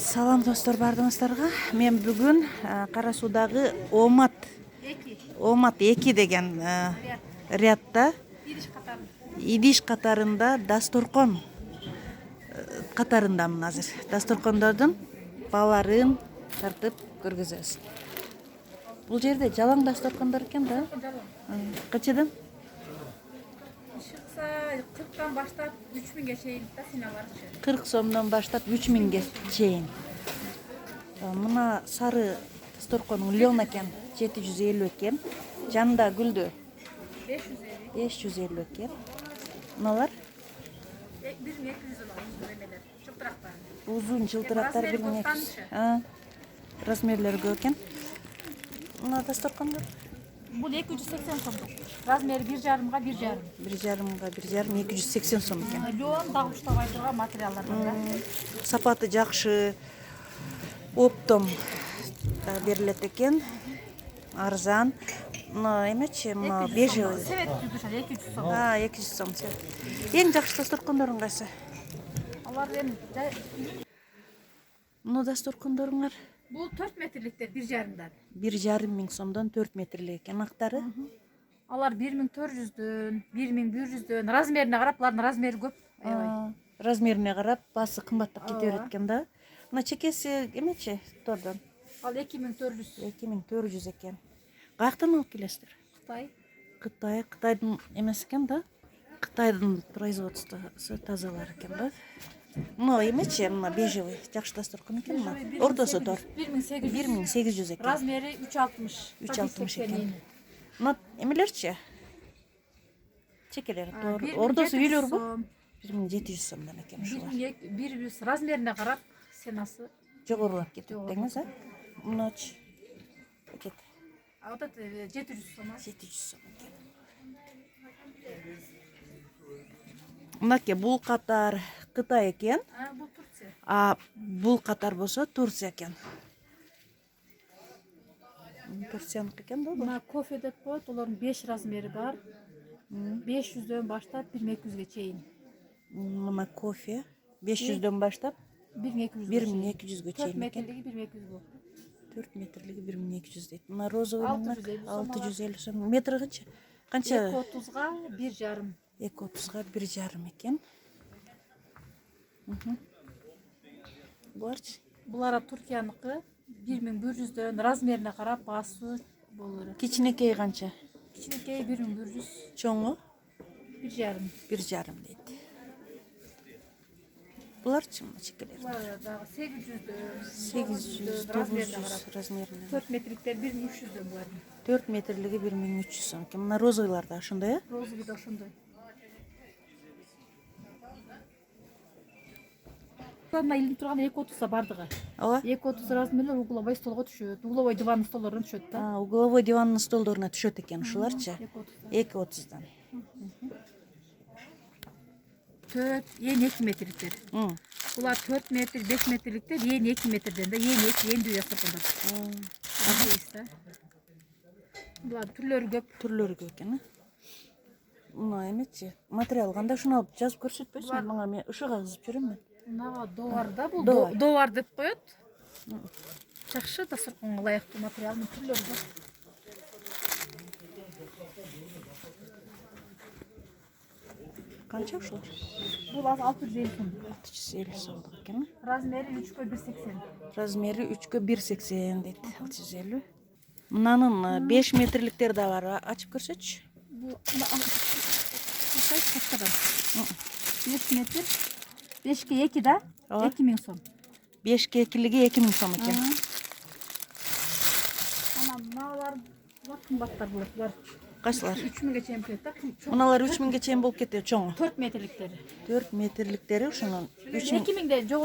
Салам достор, бардыңыздарга. Мен бүгүн Кара Суудагы Омат 2 деген рядда идиш катарында дасторкон катарындамын азыр. Дасторкондордун бааларын тартып көргөзөбүз. Бул жерде жалаң дасторкондор экен да. Качадан? Шықса 40-тан баштап 3000-ге чейин да сыйналарчы. 40 сомдон баштап 3000-ге чейин. Мына сары дасторконун лен экен, 750 экен. Жанында гүлдү 550 экен. Мыналар 1200 эмелер, жылтырактар. узун жылтырактар 1200. Размерлери көп экен. Мына дасторкондор Бул 280 сомдук. Размери 1,5-га 1,5. 1,5 280 сом экен. Лен дагы уштабай турган материалдардан да. Сапаты жакшы, оптом берилет экен. Арзан. Мына эмечи, мына бежевый. Севет түзүшат 200 сом. 200 сом. Эң жакшы дасторкондорун кайсы? Алар эми Мына дасторкондоруңар бул 4 метрликтер 1,5-дан. 1,5 миң сомдон 4 метрлик экен. Актары Алар 1400-дөн, 1100-дөн, размерине карап, алардын размери көп. размерине карап баасы кымбаттап кете берет экен да. Мына чекеси эмечи тордон? Ал 2400. 2400 экен. Каяктан алып келесиздер? Кытай. Кытайдын эмес экен да. Кытайдын производствосу тазалар экен да. Мына эмечи, мына бежевый жакшы дасторкон экен мына. Ортосу тор. 1800 экен. Размери 360. 360 экен. Мына эмелерчи? Чекелери тор. Ордосу үйлөрбү? 1700 сомдон экен ушулар. 100 размерине карап сенасы Жогорулап кетет деңиз, Мыначы. Кет. А вот это 700 сом. 700 сом экен. Мынаке бул катар Кытай экен. Бул Турция. Бул катар болсо Турция экен. Турцияныкы экен да бул. Мына кофе деп коет, олордун 5 размери бар. 500дөн баштап 1200ге чейин. Мына кофе 500дөн баштап 1200ге 4 чейин экен. метрлиги 1200 болот. 4 метрлиги 1200 дейт. Мына розовый 650 сом. Метр канча? 230га 1,5. 230га 1,5 экен. Буларчы? Булар Туркияныкы 1100дөн размерине карап баасы болор. Кичинекей канча? Кичинекей 1100, Чоңу 1,5. 1,5 дейт. Буларчы чекелер? Булар дагы 800дөн, 800, размерине 900 карап. размеринен. 4 метрликтер 1300дөн булар. 4 метрлиги 1300 сом. Мына розовыйлар да ошондой, Розовый да ошондой. Мына илинип турган 230 бардыгы. Ооба. 230 размерлер угловой столго түшөт. Угловой диван столдорун түшөт да. Угловой дивандын столдоруна түшөт экен ушуларчы? 230дан. 4, эң 2 метрликтер. Булар 4 метр, 5 метрликтер, эң 2 метрден да, эң 2, эң дүйө сапында. Булар түрлөрү көп. Түрлөрү көп экен, Мына эмечи? Материал кандай, ушуну алып жазып көрсөтпөйсүңбү? Мага мен ушуга кызып жүрөм мен. Мына довар да, бул Довар. довар деп коет. Жакшы дасторконго ылайыктуу материалдын түрлөрү бар. Канча ушулар? Бул 650 сом. 650 сомдук экен. Размери 3га 180. Размери 3га 180 дейт. 650. Мынанын 5 метрликтери да бар. Ачып көрсөтчү. Бул каскадан. 5 метр. 5ге 2 да, 2000 сом. 5ге 2лиги 2000 сом экен. Ана мыналар кымбаттар болот. Кайсылар? 3000ге чейин келет да. Мыналар 3000ге чейин болуп кетет, чоңу. 4 метрликтери. 4 метрликтери ушунун 2000де жогору